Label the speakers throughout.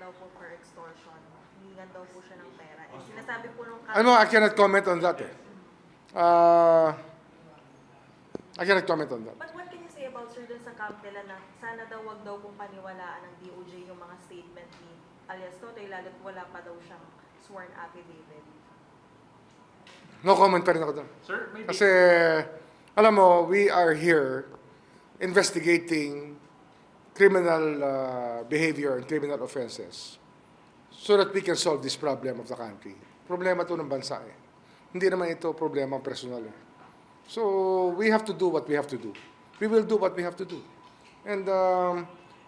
Speaker 1: daw po for extortion. Hihingan daw po siya ng pera. Eh, sinasabi po nung
Speaker 2: I cannot comment on that. I cannot comment on that.
Speaker 1: But what can you say about, sir, dun sa camp nila na sana daw wag daw pong paniwalaan ng DOJ yung mga statement ni alias Totoy, lalo't wala pa daw siyang sworn affidavit?
Speaker 2: No comment pa rin ako doon.
Speaker 3: Sir, maybe...
Speaker 2: Kasi, alam mo, we are here investigating criminal behavior and criminal offenses so that we can solve this problem of the country. Problema to ng bansa eh. Hindi naman ito problema personal eh. So, we have to do what we have to do. We will do what we have to do. And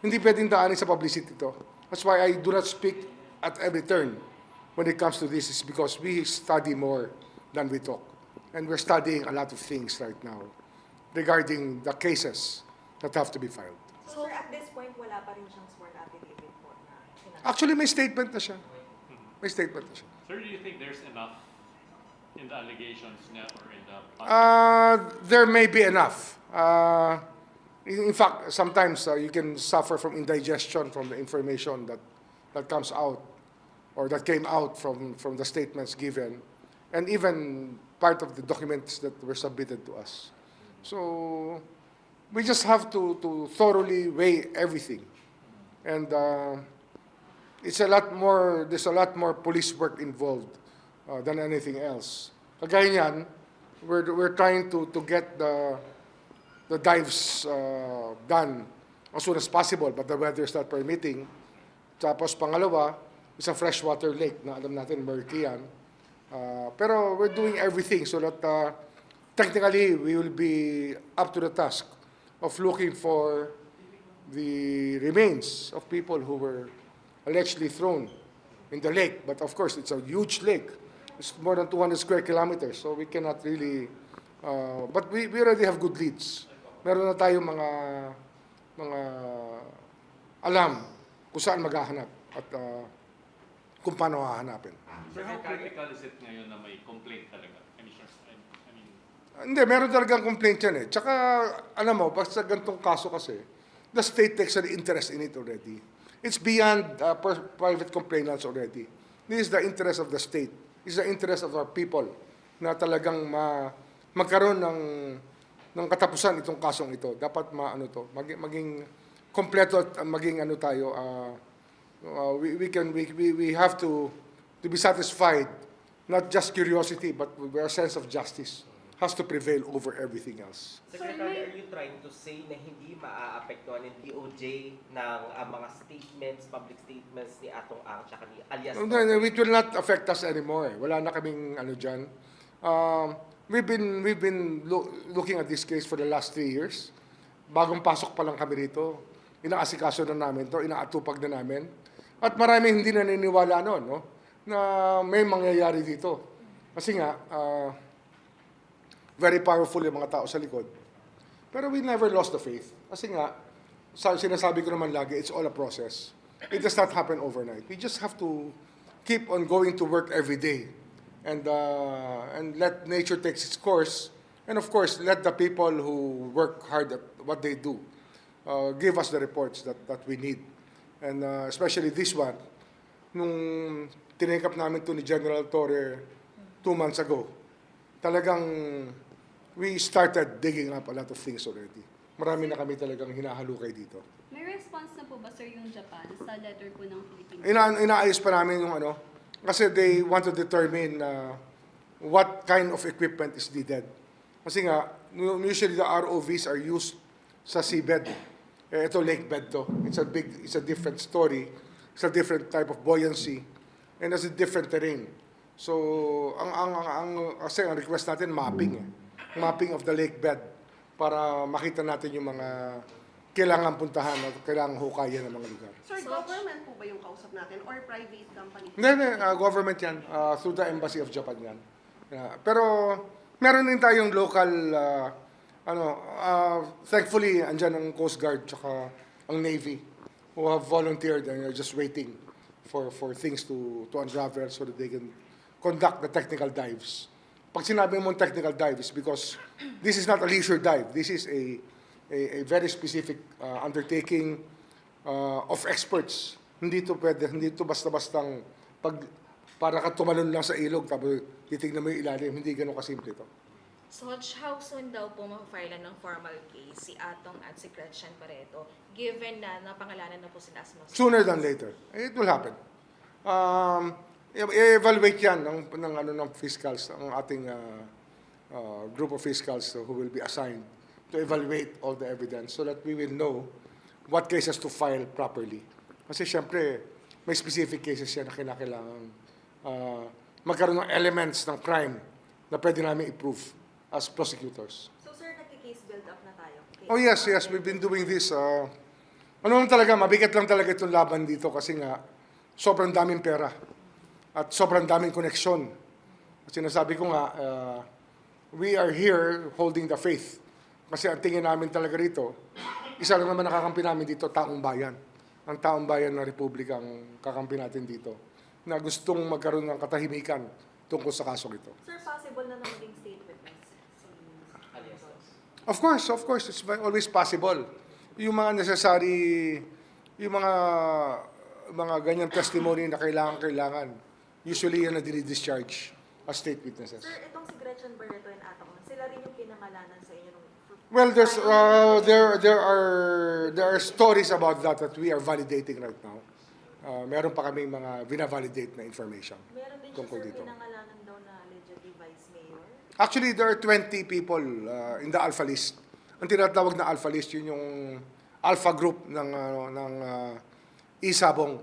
Speaker 2: hindi pwedeng daanin sa publicity ito. That's why I do not speak at every turn when it comes to this, is because we study more than we talk. And we're studying a lot of things right now regarding the cases that have to be filed.
Speaker 1: So, sir, at this point, wala pa rin siyang sworn affidavit po na sinasabi?
Speaker 2: Actually, may statement na siya. May statement na siya.
Speaker 3: Sir, do you think there's enough in the allegations niya or in the...
Speaker 2: There may be enough. In fact, sometimes you can suffer from indigestion from the information that comes out or that came out from the statements given, and even part of the documents that were submitted to us. So we just have to thoroughly weigh everything. And there's a lot more police work involved than anything else. Kagaya niyan, we're trying to get the dives done as soon as possible, but the weather is not permitting. Tapos pangalawa, isang freshwater lake na alam natin, murky yan. Pero we're doing everything so that technically we will be up to the task of looking for the remains of people who were allegedly thrown in the lake. But of course, it's a huge lake. It's more than 200 square kilometers, so we cannot really... but we already have good leads. Meron na tayong mga alam kung saan maghahanap at kung paano hahanapin.
Speaker 3: Sir, how critical is it ngayon na may complaint talaga?
Speaker 2: Hindi, meron talagang complaint yan eh. Tsaka, alam mo, basta ganitong kaso kasi, the state takes an interest in it already. It's beyond private complainants already. This is the interest of the state. This is the interest of our people na talagang magkaroon ng katapusan itong kasong ito. Dapat maging kompleto at maging tayo, we have to be satisfied, not just curiosity, but with a sense of justice has to prevail over everything else.
Speaker 4: Secretary, are you trying to say na hindi maaapektuhan ng DOJ ng mga statements, public statements ni Atong Ang tsaka ni alias
Speaker 2: No, it will not affect us anymore. Wala na kaming dyan. We've been looking at this case for the last 3 years. Bagong pasok pa lang kami rito. Inaasikaso na namin to, inaatupag na namin. At maraming hindi naniniwala noon, no? Na may mangyayari dito. Kasi nga, very powerful yung mga tao sa likod. Pero we never lost the faith. Kasi nga, sinasabi ko naman lagi, it's all a process. It does not happen overnight. We just have to keep on going to work every day. And let nature take its course. And of course, let the people who work hard at what they do give us the reports that we need. And especially this one, nung tinake up namin to ni General Torre 2 months ago, talagang we started digging up a lot of things already. Marami na kami talagang hinahalukay dito.
Speaker 5: May response na po ba, sir, yung Japan sa letter po ng Philippines?
Speaker 2: Inaayos pa namin yung kasi they want to determine what kind of equipment is needed. Kasi nga, usually the ROVs are used sa seabed. Ito lake bed to. It's a different story. It's a different type of buoyancy. And it's a different terrain. So, kasi ang request natin, mapping. Mapping of the lake bed para makita natin yung mga kailangan puntahan at kailangan hukayan ng mga lugar.
Speaker 6: Sir, government po ba yung kausap natin or private company?
Speaker 2: Hindi, government yan. Through the Embassy of Japan yan. Pero meron din tayong local, thankfully, andyan ang Coast Guard tsaka ang Navy who have volunteered and are just waiting for things to unravel so that they can conduct the technical dives. Pag sinabi mong technical dive is because this is not a leisure dive. This is a very specific undertaking of experts Hindi to pwede, hindi to basta-bastang para ka tumalon lang sa ilog tapos titignan mo yung ilalim. Hindi ganun kasimple to.
Speaker 7: Soj, how soon daw po mapafile ng formal case si Atong at si Gretchen Barreto given na napangalanan na po sila as mas
Speaker 2: Sooner than later. It will happen. I-evaluate yan ng fiscals, ang ating group of fiscals who will be assigned to evaluate all the evidence so that we will know what cases to file properly. Kasi syempre, may specific cases yan na kinakailangan magkaroon ng elements ng crime na pwede namin i-prove as prosecutors.
Speaker 1: So sir, nagki-case build up na tayo?
Speaker 2: Oh yes, we've been doing this. Ano lang talaga, mabigat lang talaga itong laban dito kasi nga sobrang daming pera at sobrang daming koneksyon. Sinasabi ko nga, we are here holding the faith. Kasi ang tingin namin talaga rito, isa lang naman nakakampi namin dito, taong bayan. Ang taong bayan ng Republika ang kakampi natin dito na gustong magkaroon ng katahimikan tungkol sa kasong ito.
Speaker 1: Sir, possible na maging state witness si
Speaker 4: Alias.
Speaker 2: Of course, it's always possible. Yung mga necessary, yung mga ganyang testimony na kailangan, usually yan na dinidischarge as state witnesses.
Speaker 1: Sir, itong si Gretchen Barreto and Atong, sila rin yung pinangalanan sa inyo nung...
Speaker 2: Well, there are stories about that we are validating right now. Meron pa kaming mga vina-validate na information
Speaker 1: Meron din siya,
Speaker 2: tungkol
Speaker 1: sir,
Speaker 2: dito.
Speaker 1: pinangalanan daw na allegedly vice mayor.
Speaker 2: Actually, there are 20 people in the alpha list. Ang tinatawag na alpha list, yun yung alpha group ng Sabong.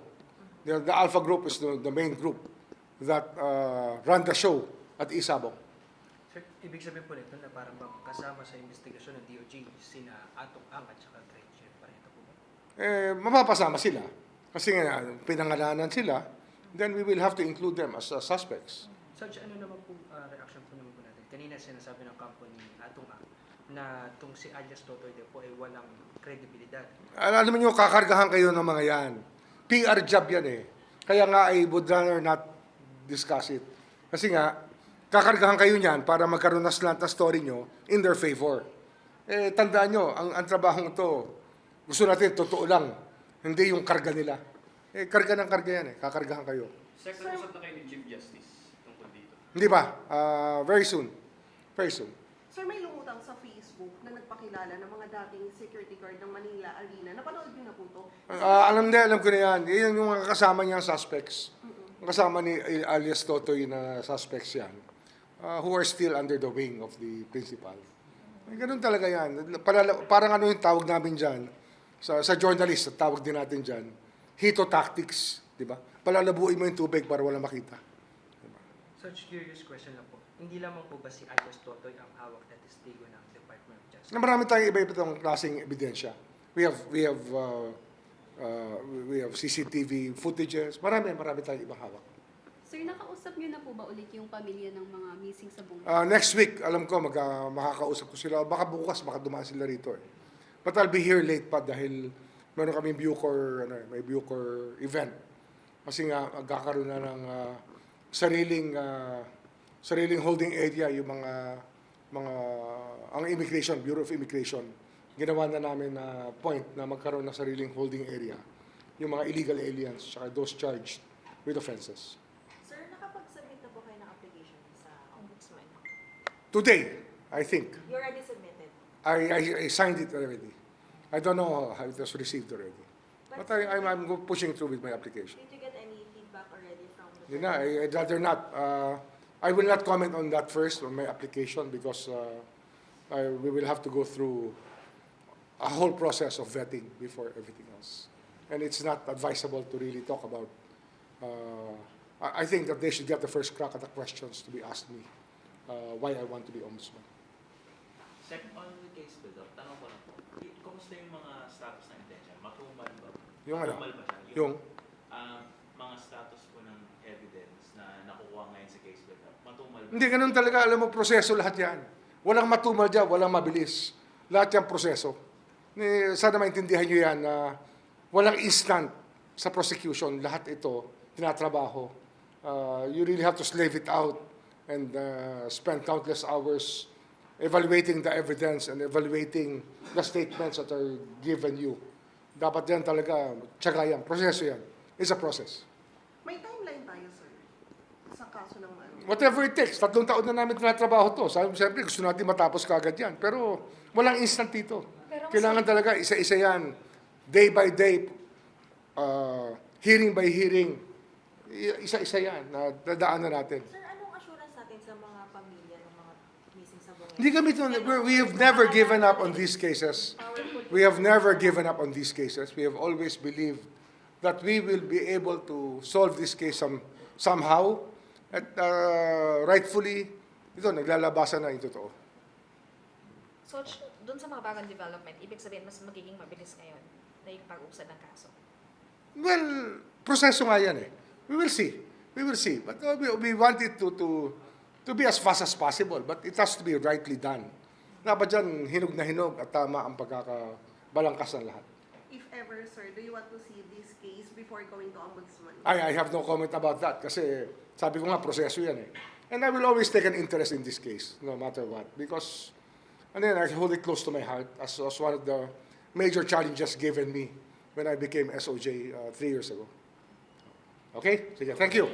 Speaker 2: The alpha group is the main group that run the show at Sabong.
Speaker 8: Sir, ibig sabihin po nito na parang kasama sa investigasyon ng DOJ sina Atong at saka Gretchen Barreto po ba?
Speaker 2: Mapapasama sila. Kasi nga, pinangalanan sila, then we will have to include them as suspects.
Speaker 8: Soj, ano naman po reaction po naman po natin? Kanina sinasabi ng company Atong na itong si alias Totoy de po ay walang kredibilidad.
Speaker 2: Alam niyo, kakargahan kayo ng mga yan. PR job yan eh. Kaya nga, I would rather not discuss it. Kasi nga, kakargahan kayo niyan para magkaroon ng slant na story nyo in their favor. Tandaan nyo, ang trabahong ito, gusto natin, totoo lang. Hindi yung karga nila. Karga ng karga yan eh. Kakargahan kayo.
Speaker 3: Sir, nag-usap na kayo ni Chief Justice tungkol dito.
Speaker 2: Hindi ba? Very soon. Very soon.
Speaker 6: Sir, may lumutang sa Facebook na nagpakilala ng mga dating security guard ng Manila Arena. Napanood niyo na po to?
Speaker 2: Alam ko na yan. Yan yung mga kasama niyang suspects. Kasama ni alias Totoy na suspects yan. Who are still under the wing of the principal. Ganun talaga yan. Parang ano yung tawag namin dyan, sa journalist, tawag din natin dyan, hito tactics, di ba? Palalabuin mo yung tubig para walang makita. Diba?
Speaker 8: Soj, curious question lang po. Hindi lamang po ba si alias Totoy ang hawak na testigo ng Department of Justice?
Speaker 2: Na marami tayong iba-ibang klaseng ebidensya. We have CCTV footages. Marami tayong ibang hawak.
Speaker 5: Sir, nakausap niyo na po ba ulit yung pamilya ng mga missing sa bunga?
Speaker 2: Next week, alam ko, makakausap ko sila. Baka bukas, baka dumaan sila rito eh. But I'll be here late pa dahil meron kami may Bucor event. Kasi nga, magkakaroon na ng sariling holding area yung ang immigration, Bureau of Immigration. Ginawa na namin na point na magkaroon ng sariling holding area yung mga illegal aliens saka those charged with offenses.
Speaker 1: Sir, nakapag-submit na po kayo ng application sa Ombudsman?
Speaker 2: Today, I think.
Speaker 1: You already submitted.
Speaker 2: I signed it already. I don't know how it was received already. But I'm pushing through with my application.
Speaker 1: Did you get any feedback already from the...
Speaker 2: Yun na, I'd rather not. I will not comment on that first, on my application, because we will have to go through a whole process of vetting before everything else. And it's not advisable to really talk about... I think that they should get the first crack at the questions to be asked me why I want to be ombudsman.
Speaker 9: Second, on the case build-up, tanong ko lang po, kumusta yung mga status ng intention? Matumal ba?
Speaker 2: Yung ano?
Speaker 9: Matumal ba siya?
Speaker 2: Yung?
Speaker 9: Mga status po ng evidence na nakukuha ngayon sa case build-up, matumal ba?
Speaker 2: Hindi, ganun talaga. Alam mo, proseso lahat yan. Walang matumal dyan, walang mabilis. Lahat yan proseso. Sana maintindihan nyo yan na walang instant sa prosecution. Lahat ito, tinatrabaho. You really have to slave it out and spend countless hours evaluating the evidence and evaluating the statements that are given you. Dapat yan talaga, tiyaga yan, proseso yan. It's a process.
Speaker 6: May timeline tayo, sir, sa kaso ng ano.
Speaker 2: Whatever it takes. 3 taon na namin tinatrabaho to. Siyempre, gusto natin matapos kagad yan. Pero walang instant dito.
Speaker 7: Pero mas-
Speaker 2: Kailangan talaga isa-isa yan. Day by day. Hearing by hearing. Isa-isa yan. Na dadaanan natin.
Speaker 1: Sir, anong assurance natin sa mga pamilya ng mga missing Sabungeros?
Speaker 2: Hindi kami we have never given up on these cases. We have never given up on these cases. We have always believed that we will be able to solve this case somehow. At rightfully, ito, naglalabasan na yung totoo.
Speaker 7: So, dun sa mga bagong development, ibig sabihin mas magiging mabilis ngayon na yung pag-usad ng kaso.
Speaker 2: Well, proseso nga yan eh. We will see. We will see. But we want it to be as fast as possible. But it has to be rightly done. Dapat dyan, hinog na hinog at tama ang pagkakabalangkas ng lahat.
Speaker 6: If ever, sir, do you want to see this case before going to ombudsman?
Speaker 2: I have no comment about that kasi sabi ko nga, proseso yan eh. And I will always take an interest in this case, no matter what. Because, and then I hold it close to my heart as one of the major challenges given me when I became SOJ 3 years ago. Okay? Sige, thank you.